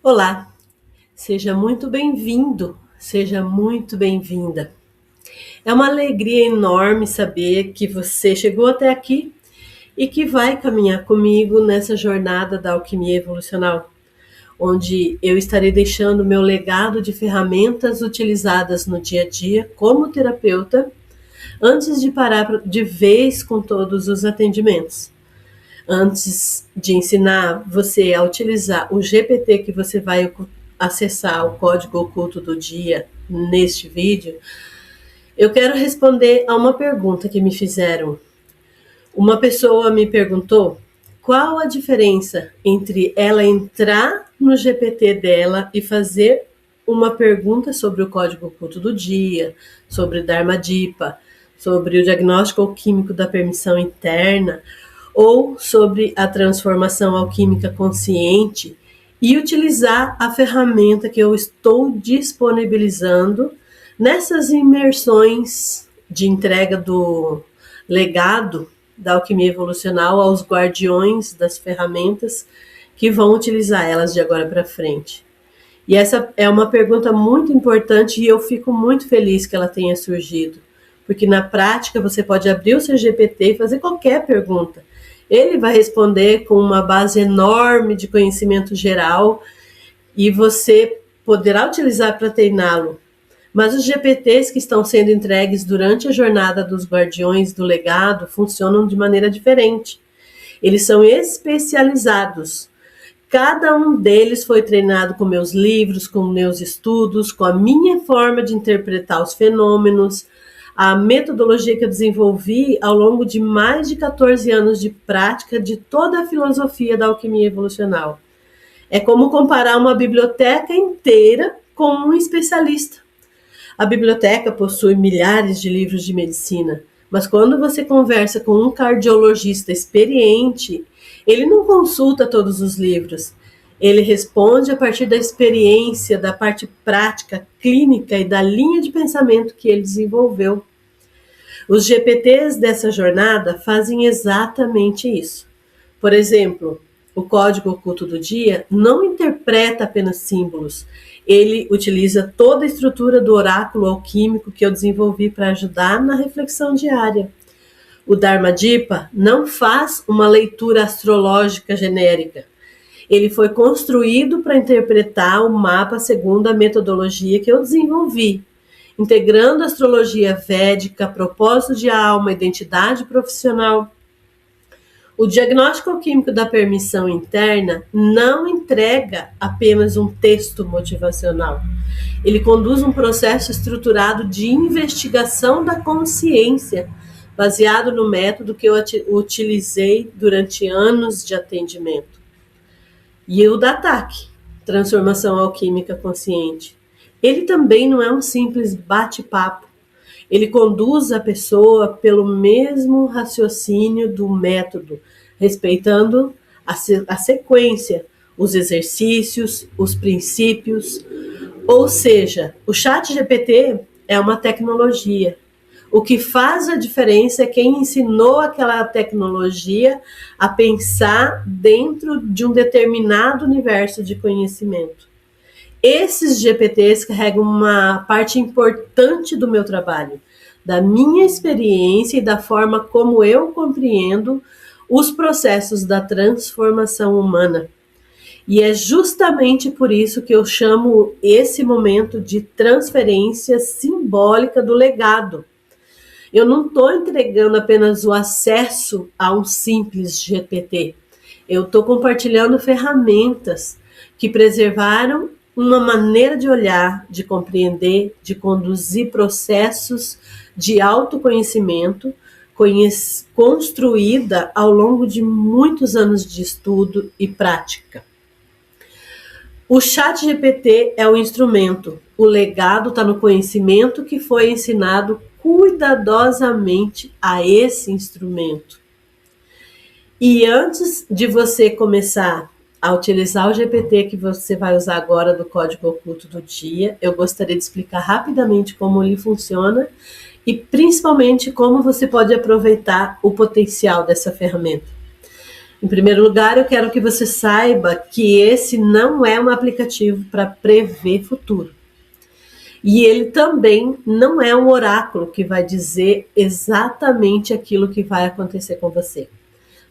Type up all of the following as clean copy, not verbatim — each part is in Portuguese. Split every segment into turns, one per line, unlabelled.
Olá, seja muito bem-vindo, seja muito bem-vinda. É uma alegria enorme saber que você chegou até aqui e que vai caminhar comigo nessa jornada da alquimia evolucional, onde eu estarei deixando meu legado de ferramentas utilizadas no dia a dia como terapeuta, antes de parar de vez com todos os atendimentos. Antes de ensinar você a utilizar o GPT que você vai acessar o código oculto do dia neste vídeo, eu quero responder a uma pergunta que me fizeram. Uma pessoa me perguntou qual a diferença entre ela entrar no GPT dela e fazer uma pergunta sobre o código oculto do dia, sobre Dharma Dipa, sobre o diagnóstico alquímico da permissão interna, ou sobre a transformação alquímica consciente e utilizar a ferramenta que eu estou disponibilizando nessas imersões de entrega do legado da alquimia evolucional aos guardiões das ferramentas que vão utilizar elas de agora para frente. E essa é uma pergunta muito importante e eu fico muito feliz que ela tenha surgido, porque na prática você pode abrir o seu GPT e fazer qualquer pergunta. Ele vai responder com uma base enorme de conhecimento geral e você poderá utilizar para treiná-lo. Mas os GPTs que estão sendo entregues durante a jornada dos guardiões do legado funcionam de maneira diferente. Eles são especializados. Cada um deles foi treinado com meus livros, com meus estudos, com a minha forma de interpretar os fenômenos, a metodologia que eu desenvolvi ao longo de mais de 14 anos de prática de toda a filosofia da alquimia evolucional. É como comparar uma biblioteca inteira com um especialista. A biblioteca possui milhares de livros de medicina, mas quando você conversa com um cardiologista experiente, ele não consulta todos os livros. Ele responde a partir da experiência, da parte prática, clínica e da linha de pensamento que ele desenvolveu. Os GPTs dessa jornada fazem exatamente isso. Por exemplo, o código oculto do dia não interpreta apenas símbolos. Ele utiliza toda a estrutura do oráculo alquímico que eu desenvolvi para ajudar na reflexão diária. O Dharma Dipa não faz uma leitura astrológica genérica. Ele foi construído para interpretar o mapa segundo a metodologia que eu desenvolvi, integrando a astrologia védica, propósito de alma, identidade profissional. O diagnóstico alquímico da permissão interna não entrega apenas um texto motivacional. Ele conduz um processo estruturado de investigação da consciência, baseado no método que eu utilizei durante anos de atendimento. E o DATAC, Transformação Alquímica Consciente. Ele também não é um simples bate-papo. Ele conduz a pessoa pelo mesmo raciocínio do método, respeitando a sequência, os exercícios, os princípios. Ou seja, o ChatGPT é uma tecnologia. O que faz a diferença é quem ensinou aquela tecnologia a pensar dentro de um determinado universo de conhecimento. Esses GPTs carregam uma parte importante do meu trabalho, da minha experiência e da forma como eu compreendo os processos da transformação humana. E é justamente por isso que eu chamo esse momento de transferência simbólica do legado. Eu não estou entregando apenas o acesso a um simples GPT. Eu estou compartilhando ferramentas que preservaram uma maneira de olhar, de compreender, de conduzir processos de autoconhecimento construída ao longo de muitos anos de estudo e prática. O ChatGPT é o instrumento, o legado está no conhecimento que foi ensinado cuidadosamente a esse instrumento. E antes de você começar a utilizar o GPT que você vai usar agora do código oculto do dia, eu gostaria de explicar rapidamente como ele funciona e principalmente como você pode aproveitar o potencial dessa ferramenta. Em primeiro lugar, eu quero que você saiba que esse não é um aplicativo para prever futuro. E ele também não é um oráculo que vai dizer exatamente aquilo que vai acontecer com você.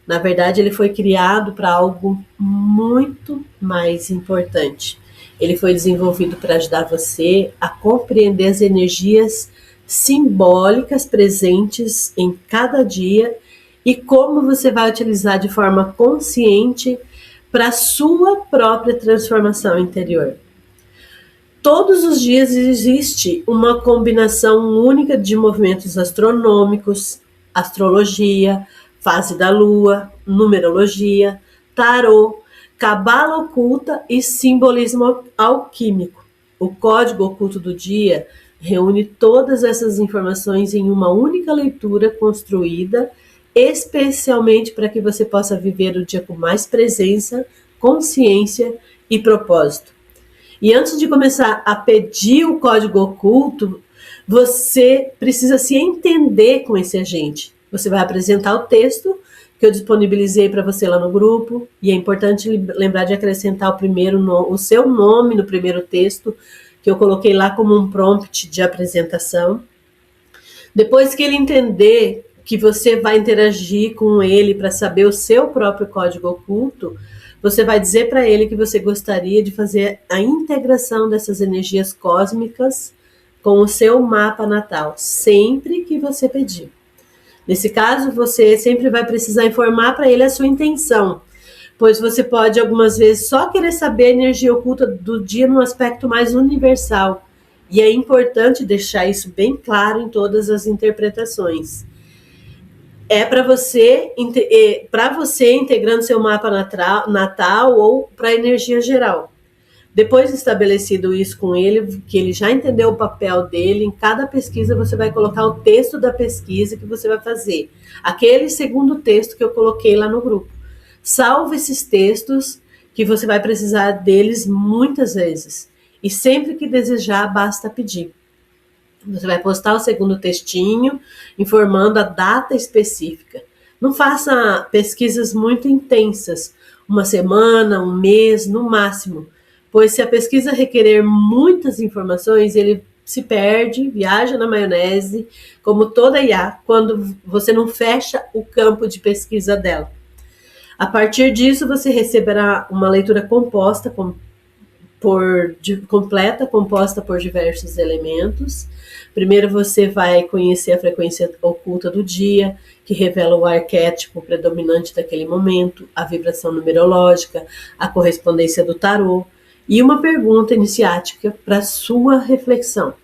Na verdade, ele foi criado para algo muito mais importante. Ele foi desenvolvido para ajudar você a compreender as energias simbólicas presentes em cada dia e como você vai utilizar de forma consciente para a sua própria transformação interior. Todos os dias existe uma combinação única de movimentos astronômicos, astrologia, fase da lua, numerologia, tarô, cabala oculta e simbolismo alquímico. O código oculto do dia reúne todas essas informações em uma única leitura construída especialmente para que você possa viver o dia com mais presença, consciência e propósito. E antes de começar a pedir o código oculto, você precisa se entender com esse agente. Você vai apresentar o texto que eu disponibilizei para você lá no grupo, e é importante lembrar de acrescentar o seu nome no primeiro texto, que eu coloquei lá como um prompt de apresentação. Depois que ele entender que você vai interagir com ele para saber o seu próprio código oculto, você vai dizer para ele que você gostaria de fazer a integração dessas energias cósmicas com o seu mapa natal, sempre que você pedir. Nesse caso, você sempre vai precisar informar para ele a sua intenção, pois você pode algumas vezes só querer saber a energia oculta do dia num aspecto mais universal, e é importante deixar isso bem claro em todas as interpretações. É para você integrando seu mapa natal ou para a energia geral. Depois de estabelecido isso com ele, que ele já entendeu o papel dele, em cada pesquisa você vai colocar o texto da pesquisa que você vai fazer. Aquele segundo texto que eu coloquei lá no grupo. Salve esses textos, que você vai precisar deles muitas vezes. E sempre que desejar, basta pedir. Você vai postar o segundo textinho, informando a data específica. Não faça pesquisas muito intensas, uma semana, um mês, no máximo, pois se a pesquisa requerer muitas informações, ele se perde, viaja na maionese, como toda IA, quando você não fecha o campo de pesquisa dela. A partir disso, você receberá uma leitura completa, composta por diversos elementos. Primeiro você vai conhecer a frequência oculta do dia, que revela o arquétipo predominante daquele momento, a vibração numerológica, a correspondência do tarô e uma pergunta iniciática para sua reflexão.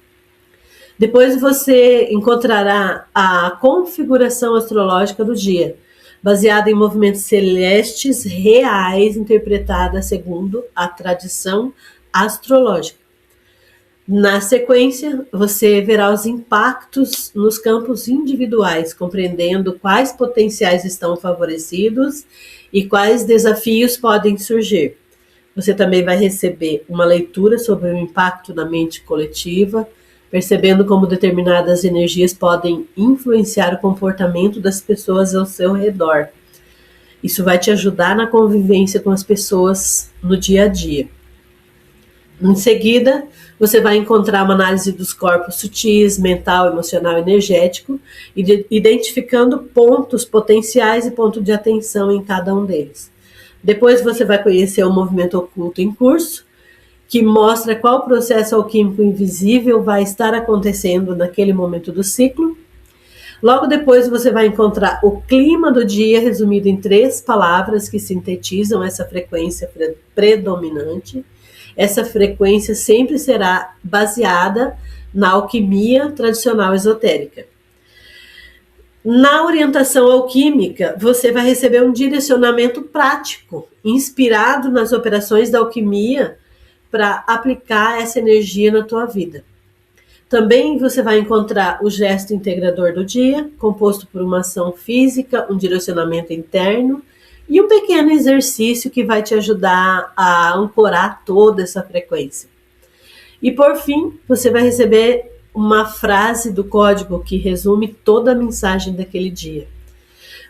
Depois você encontrará a configuração astrológica do dia, baseada em movimentos celestes reais, interpretada segundo a tradição astrológica. Na sequência, você verá os impactos nos campos individuais, compreendendo quais potenciais estão favorecidos e quais desafios podem surgir. Você também vai receber uma leitura sobre o impacto na mente coletiva, percebendo como determinadas energias podem influenciar o comportamento das pessoas ao seu redor. Isso vai te ajudar na convivência com as pessoas no dia a dia. Em seguida, você vai encontrar uma análise dos corpos sutis, mental, emocional e energético, identificando pontos potenciais e ponto de atenção em cada um deles. Depois você vai conhecer o movimento oculto em curso, que mostra qual processo alquímico invisível vai estar acontecendo naquele momento do ciclo. Logo depois você vai encontrar o clima do dia, resumido em 3 palavras que sintetizam essa frequência predominante. Essa frequência sempre será baseada na alquimia tradicional esotérica. Na orientação alquímica, você vai receber um direcionamento prático, inspirado nas operações da alquimia, para aplicar essa energia na tua vida. Também você vai encontrar o gesto integrador do dia, composto por uma ação física, um direcionamento interno e um pequeno exercício que vai te ajudar a ancorar toda essa frequência. E por fim, você vai receber uma frase do código que resume toda a mensagem daquele dia.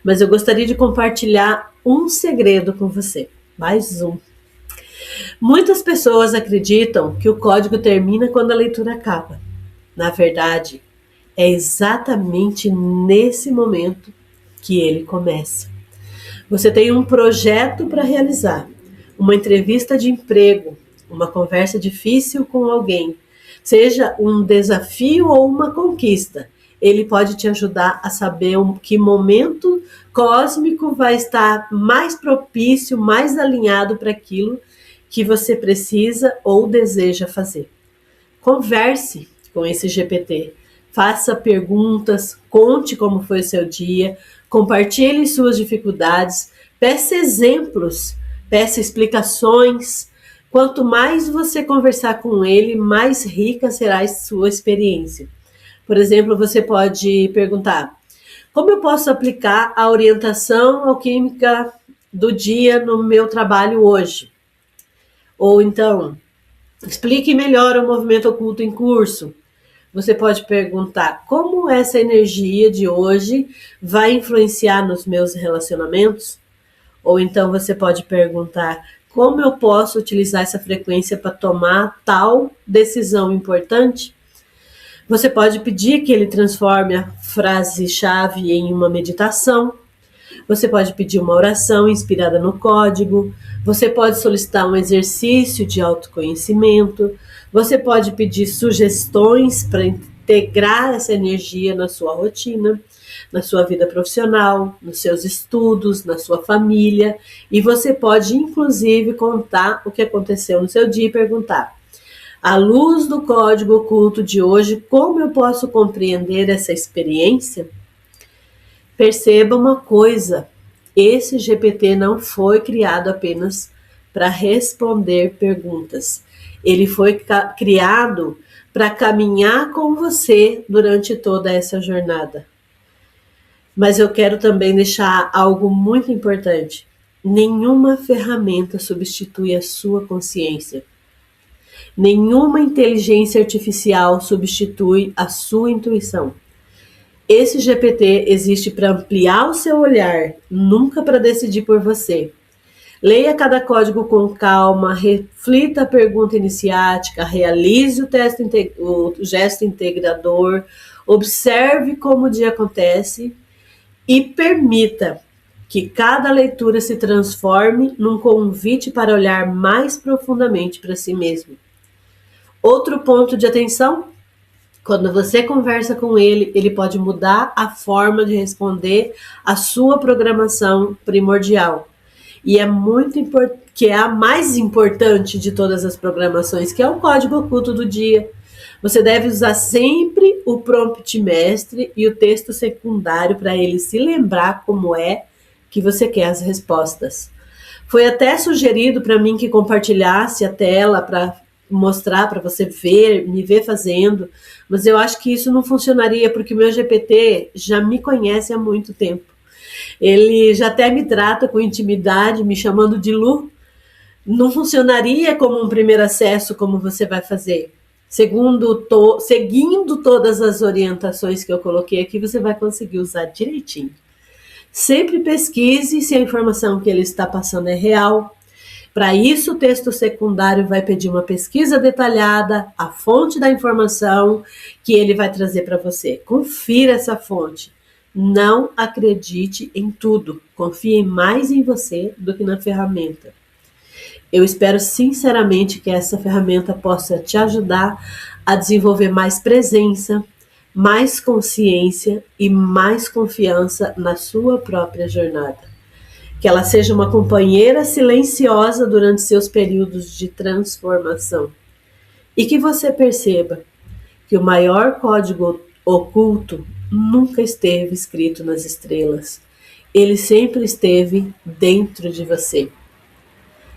Mas eu gostaria de compartilhar um segredo com você. Mais um. Muitas pessoas acreditam que o código termina quando a leitura acaba. Na verdade, é exatamente nesse momento que ele começa. Você tem um projeto para realizar, uma entrevista de emprego, uma conversa difícil com alguém, seja um desafio ou uma conquista. Ele pode te ajudar a saber que momento cósmico vai estar mais propício, mais alinhado para aquilo que você precisa ou deseja fazer. Converse com esse GPT, faça perguntas, conte como foi o seu dia, compartilhe suas dificuldades, peça exemplos, peça explicações. Quanto mais você conversar com ele, mais rica será a sua experiência. Por exemplo, você pode perguntar: como eu posso aplicar a orientação alquímica do dia no meu trabalho hoje? Ou então, explique melhor o movimento oculto em curso. Você pode perguntar como essa energia de hoje vai influenciar nos meus relacionamentos? Ou então você pode perguntar como eu posso utilizar essa frequência para tomar tal decisão importante? Você pode pedir que ele transforme a frase-chave em uma meditação. Você pode pedir uma oração inspirada no código. Você pode solicitar um exercício de autoconhecimento. Você pode pedir sugestões para integrar essa energia na sua rotina, na sua vida profissional, nos seus estudos, na sua família. E você pode, inclusive, contar o que aconteceu no seu dia e perguntar: à luz do código oculto de hoje, como eu posso compreender essa experiência? Perceba uma coisa: esse GPT não foi criado apenas para responder perguntas. Ele foi criado para caminhar com você durante toda essa jornada. Mas eu quero também deixar algo muito importante: nenhuma ferramenta substitui a sua consciência. Nenhuma inteligência artificial substitui a sua intuição. Esse GPT existe para ampliar o seu olhar, nunca para decidir por você. Leia cada código com calma, reflita a pergunta iniciática, realize o gesto integrador, observe como o dia acontece e permita que cada leitura se transforme num convite para olhar mais profundamente para si mesmo. Outro ponto de atenção: quando você conversa com ele, ele pode mudar a forma de responder à sua programação primordial. E é muito importante, que é a mais importante de todas as programações, que é o código oculto do dia. Você deve usar sempre o prompt mestre e o texto secundário para ele se lembrar como é que você quer as respostas. Foi até sugerido para mim que compartilhasse a tela para mostrar para você ver, me ver fazendo, mas eu acho que isso não funcionaria porque o meu GPT já me conhece há muito tempo. Ele já até me trata com intimidade, me chamando de Lu. Não funcionaria como um primeiro acesso como você vai fazer. Seguindo todas as orientações que eu coloquei aqui, você vai conseguir usar direitinho. Sempre pesquise se a informação que ele está passando é real. Para isso, o texto secundário vai pedir uma pesquisa detalhada, a fonte da informação que ele vai trazer para você. Confira essa fonte. Não acredite em tudo. Confie mais em você do que na ferramenta. Eu espero sinceramente que essa ferramenta possa te ajudar a desenvolver mais presença, mais consciência e mais confiança na sua própria jornada. Que ela seja uma companheira silenciosa durante seus períodos de transformação. E que você perceba que o maior código oculto nunca esteve escrito nas estrelas. Ele sempre esteve dentro de você.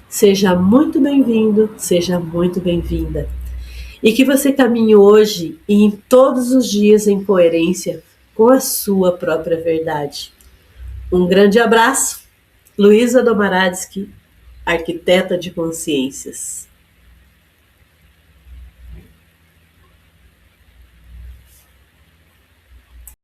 Seja muito bem-vindo, seja muito bem-vinda. E que você caminhe hoje e em todos os dias em coerência com a sua própria verdade. Um grande abraço. Luísa Domaradski, arquiteta de consciências.